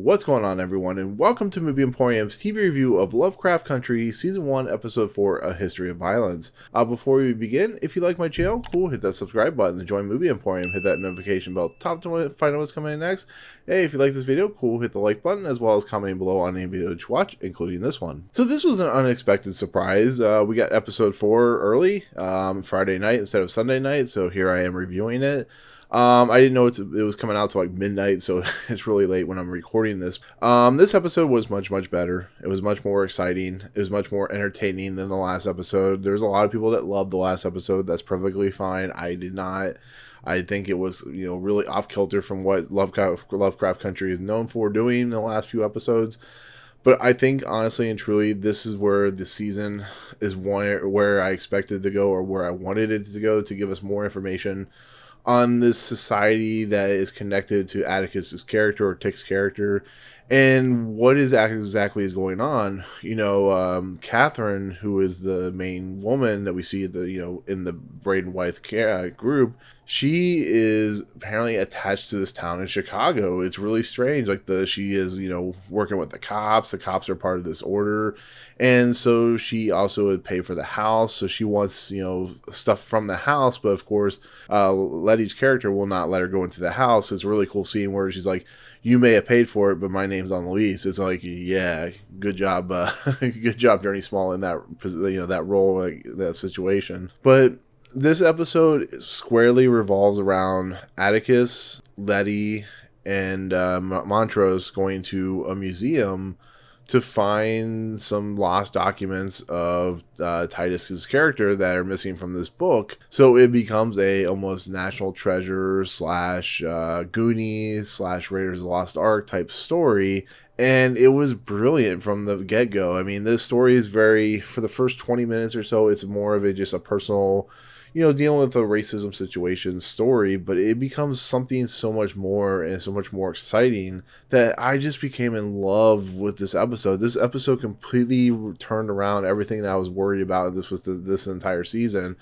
What's going on, everyone, and welcome to Movie Emporium's TV review of Lovecraft Country, Season 1, Episode 4, A History of Violence. Before we begin, if you like my channel, cool, hit that subscribe button to join Movie Emporium, hit that notification bell top to find out what's coming in next. Hey, if you like this video, cool, hit the like button, as well as commenting below on any video to watch, including this one. So this was an unexpected surprise. We got Episode 4 early, Friday night instead of Sunday night, so here I am reviewing it. I didn't know it was coming out to like midnight, so it's really late when I'm recording this. This episode was much better. It was much more exciting. It was much more entertaining than the last episode. There's a lot of people that loved the last episode. That's perfectly fine. I did not. I think it was, really off kilter from what Lovecraft Country is known for doing in the last few episodes. But I think, honestly and truly, this is where the season is where I expected to go, or where I wanted it to go, to give us more information on this society that is connected to Atticus's character, or Tick's character, and what is exactly is going on. Catherine, who is the main woman that we see at the in the Braithwhite group, she is apparently attached to this town in Chicago. It's really strange. She is working with the cops. The cops are part of this order, and so she also would pay for the house. So she wants stuff from the house, but of course, Leti's character will not let her go into the house. It's a really cool scene where she's like, "You may have paid for it, but my name's on the lease." It's like, yeah, good job, good job, Jurnee Smollett, in that role, that situation. But this episode squarely revolves around Atticus, Leti, and Montrose going to a museum to find some lost documents of Titus's character that are missing from this book. So it becomes a almost National Treasure / Goonies / Raiders of the Lost Ark type story. And it was brilliant from the get-go. I mean, this story is for the first 20 minutes or so, it's more of just a personal, dealing with the racism situation story, but it becomes something so much more and so much more exciting that I just became in love with this episode. This episode completely turned around everything that I was worried about this entire season.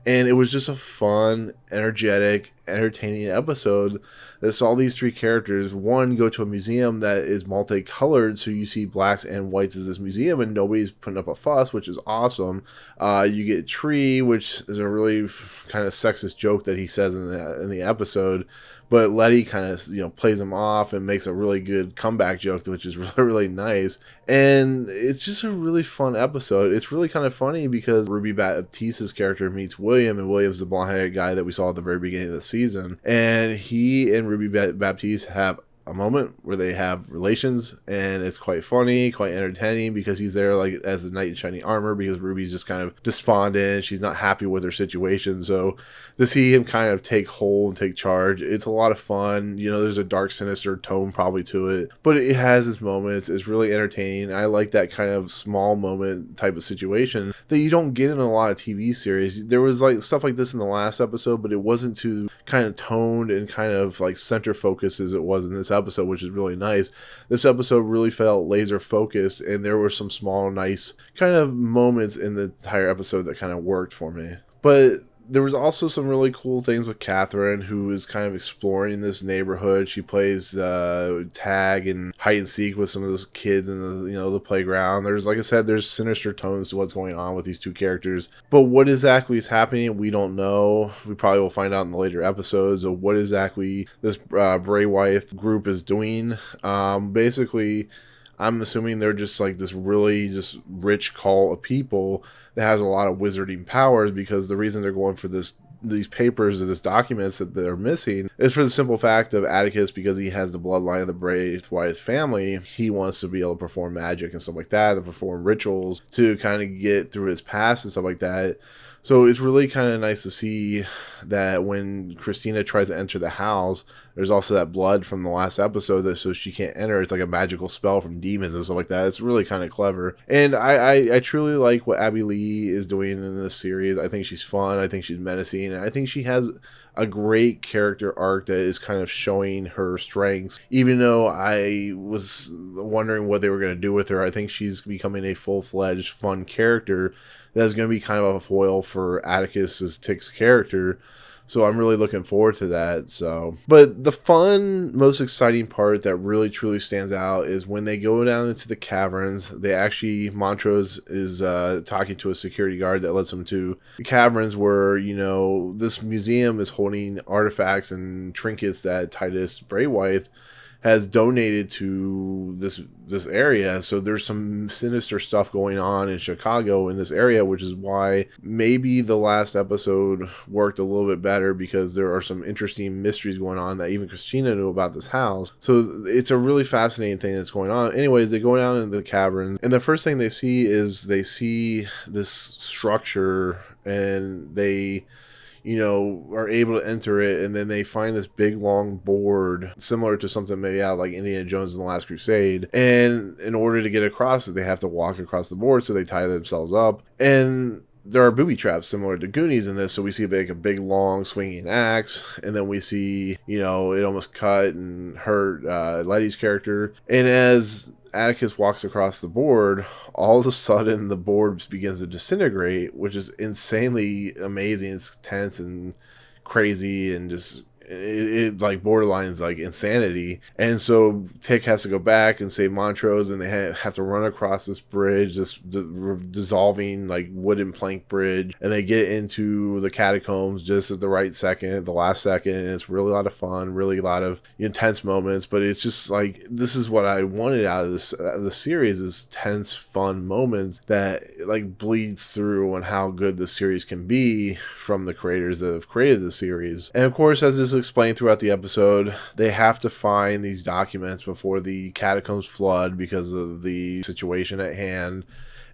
And it was just a fun, energetic, entertaining episode that saw these three characters, one, go to a museum that is multicolored, so you see blacks and whites as this museum, and nobody's putting up a fuss, which is awesome. You get Tree, which is a really kind of sexist joke that he says in the episode, but Leti kind of plays him off and makes a really good comeback joke, which is really, really nice. And it's just a really fun episode. It's really kind of funny because Ruby Baptiste's character meets William, and William's the blonde-haired guy that we saw at the very beginning of the season. And he and Ruby Baptiste have a moment where they have relations, and it's quite funny, quite entertaining, because he's there as the knight in shining armor, because Ruby's just kind of despondent. She's not happy with her situation, so to see him kind of take hold and take charge, it's a lot of fun. There's a dark, sinister tone probably to it, but it has its moments. It's really entertaining. I like that kind of small moment type of situation that you don't get in a lot of TV series. There was stuff like this in the last episode, but it wasn't too kind of toned and kind of center focus as it was in this episode, which is really nice. This episode really felt laser focused, and there were some small, nice kind of moments in the entire episode that kind of worked for me. But there was also some really cool things with Catherine, who is kind of exploring this neighborhood. She plays tag and hide and seek with some of those kids in the playground. There's, like I said, there's sinister tones to what's going on with these two characters. But what exactly is happening, we don't know. We probably will find out in the later episodes of what exactly this Braithwhite group is doing. Basically, I'm assuming they're just this really just rich cult of people that has a lot of wizarding powers, because the reason they're going for these papers or these documents that they're missing is for the simple fact of Atticus, because he has the bloodline of the Braithwhite family. He wants to be able to perform magic and stuff like that, to perform rituals to kind of get through his past and stuff like that. So it's really kind of nice to see that when Christina tries to enter the house, there's also that blood from the last episode, so she can't enter. It's like a magical spell from demons and stuff like that. It's really kind of clever. And I truly like what Abby Lee is doing in this series. I think she's fun. I think she's menacing. And I think she has a great character arc that is kind of showing her strengths. Even though I was wondering what they were going to do with her, I think she's becoming a full-fledged, fun character that's going to be kind of a foil for Atticus's Tick's character. So I'm really looking forward to that. So, but the fun, most exciting part that really truly stands out is when they go down into the caverns. Montrose is talking to a security guard that lets them to the caverns where, this museum is holding artifacts and trinkets that Titus Braithwhite has donated to this area. So there's some sinister stuff going on in Chicago in this area, which is why maybe the last episode worked a little bit better, because there are some interesting mysteries going on that even Christina knew about this house. So it's a really fascinating thing that's going on. Anyways, they go down into the caverns, and the first thing they see is this structure, and they are able to enter it, and then they find this big long board similar to something maybe out like Indiana Jones and the Last Crusade, and in order to get across it, they have to walk across the board, so they tie themselves up, and there are booby traps similar to Goonies in this. So we see a big long swinging axe, and then we see it almost cut and hurt Letty's character, and as Atticus walks across the board, all of a sudden the board begins to disintegrate, which is insanely amazing. It's tense and crazy, and just it like borderlines like insanity. And so Tick has to go back and save Montrose, and they have to run across this bridge, this dissolving like wooden plank bridge, and they get into the catacombs just at the right second, the last second, and it's really a lot of fun, really a lot of intense moments. But it's just like, this is what I wanted out of the series, is tense, fun moments that like bleeds through on how good the series can be from the creators that have created the series. And of course, as this is explained throughout the episode, they have to find these documents before the catacombs flood because of the situation at hand.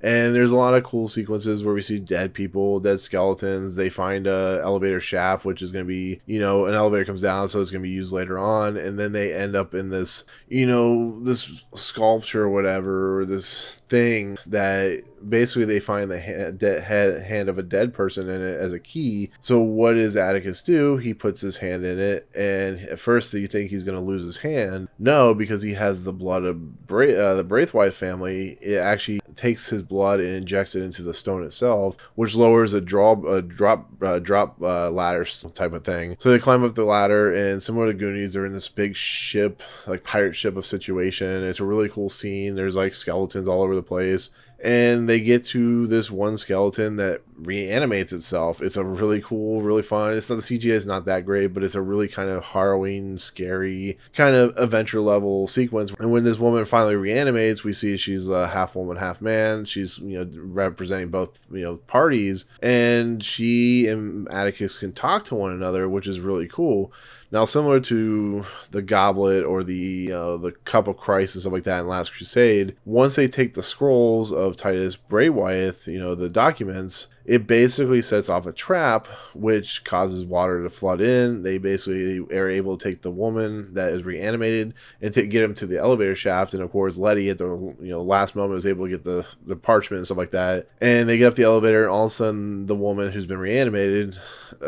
And there's a lot of cool sequences where we see dead people, dead skeletons. They find a elevator shaft, which is going to be, an elevator comes down, so it's going to be used later on. And then they end up in this, this sculpture or whatever, or this thing that basically they find the hand of a dead person in it as a key. So what does Atticus do? He puts his hand in it, and at first you think he's going to lose his hand. No, because he has the blood of the Braithwhite family. It actually takes his blood and injects it into the stone itself, which lowers a drop ladder type of thing. So they climb up the ladder, and similar to Goonies, they're in this big ship, like pirate ship of situation. It's a really cool scene. There's like skeletons all over the place, and they get to this one skeleton that reanimates itself. It's a really cool, really fun. The CGI is not that great, but it's a really kind of harrowing, scary, kind of adventure level sequence. And when this woman finally reanimates, we see she's a half woman, half man. She's representing both parties, and she and Atticus can talk to one another, which is really cool. Now, similar to the goblet or the cup of Christ and stuff like that in Last Crusade, once they take the scrolls of Titus Braithwhite, the documents, it basically sets off a trap, which causes water to flood in. They basically are able to take the woman that is reanimated and get him to the elevator shaft. And of course, Letty at the last moment was able to get the parchment and stuff like that. And they get up the elevator, and all of a sudden, the woman who's been reanimated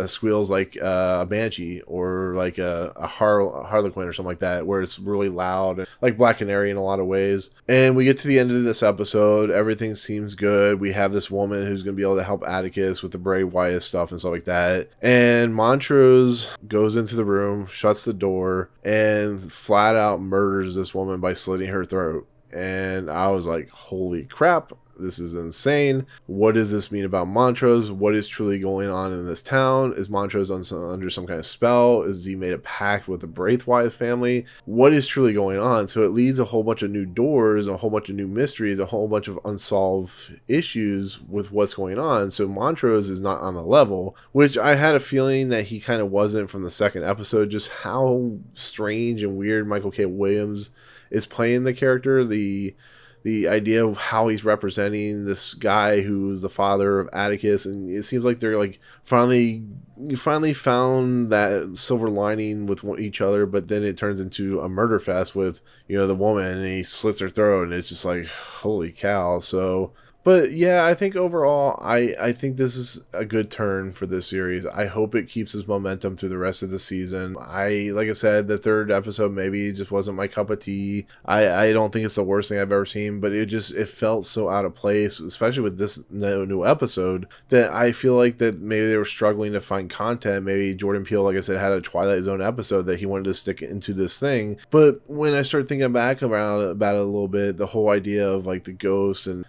squeals like a banshee, or like a harlequin or something like that, where it's really loud, like Black Canary in a lot of ways. And we get to the end of this episode. Everything seems good. We have this woman who's going to be able to help Atticus with the Braithwhite stuff and stuff like that. And Montrose goes into the room, shuts the door, and flat out murders this woman by slitting her throat. And I was like, holy crap, this is insane. What does this mean about Montrose? What is truly going on in this town? Is Montrose under some kind of spell? Is he made a pact with the Braithwhite family? What is truly going on? So it leads a whole bunch of new doors, a whole bunch of new mysteries, a whole bunch of unsolved issues with what's going on. So Montrose is not on the level, which I had a feeling that he kind of wasn't from the second episode. Just how strange and weird Michael K. Williams is playing the character. The idea of how he's representing this guy who's the father of Atticus, and it seems like they're like finally found that silver lining with each other, but then it turns into a murder fest with the woman, and he slits her throat, and it's just like, holy cow. So But yeah, I think overall, I think this is a good turn for this series. I hope it keeps its momentum through the rest of the season. Like I said, the third episode maybe just wasn't my cup of tea. I don't think it's the worst thing I've ever seen, but it felt so out of place, especially with this new episode, that I feel like that maybe they were struggling to find content. Maybe Jordan Peele, like I said, had a Twilight Zone episode that he wanted to stick into this thing. But when I started thinking back about it a little bit, the whole idea of like the ghosts and,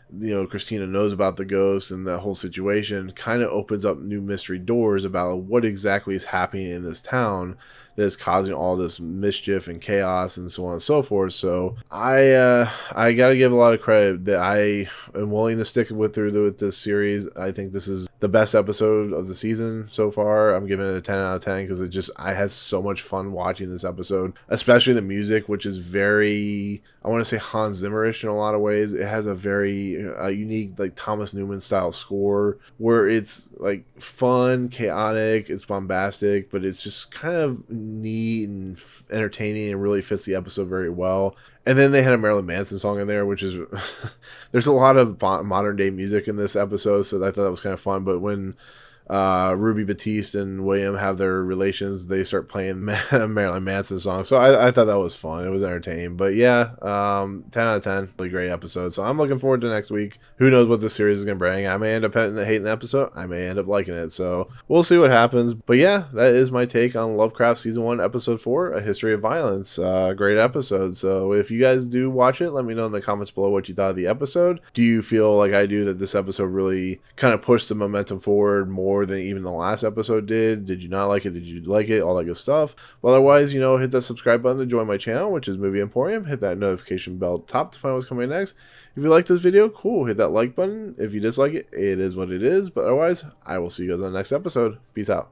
Christina knows about the ghosts and the whole situation kind of opens up new mystery doors about what exactly is happening in this town that is causing all this mischief and chaos and so on and so forth. So I gotta give a lot of credit that I am willing to stick with this series. I think this is the best episode of the season so far. I'm giving it a 10 out of 10 because I had so much fun watching this episode, especially the music, which is very, I want to say Hans Zimmerish in a lot of ways. It has a very unique, like Thomas Newman style score where it's like fun, chaotic, it's bombastic, but it's just kind of neat and entertaining and really fits the episode very well. And then they had a Marilyn Manson song in there, which is there's a lot of modern day music in this episode, so I thought that was kind of fun. But when Ruby Batiste and William have their relations, they start playing Marilyn Manson song. So I thought that was fun. It was entertaining. But yeah, 10 out of 10. Really great episode. So I'm looking forward to next week. Who knows what this series is going to bring. I may end up hating the episode. I may end up liking it. So we'll see what happens. But yeah, that is my take on Lovecraft Season 1, Episode 4, A History of Violence. Great episode. So if you guys do watch it, let me know in the comments below what you thought of the episode. Do you feel like I do that this episode really kind of pushed the momentum forward more than even the last episode did? Did you not like it? Did you like it? All that good stuff. Well, otherwise, hit that subscribe button to join my channel, which is Movie Emporium. Hit that notification bell at the top to find what's coming next. If you like this video, cool. Hit that like button. If you dislike it, it is what it is. But otherwise, I will see you guys on the next episode. Peace out.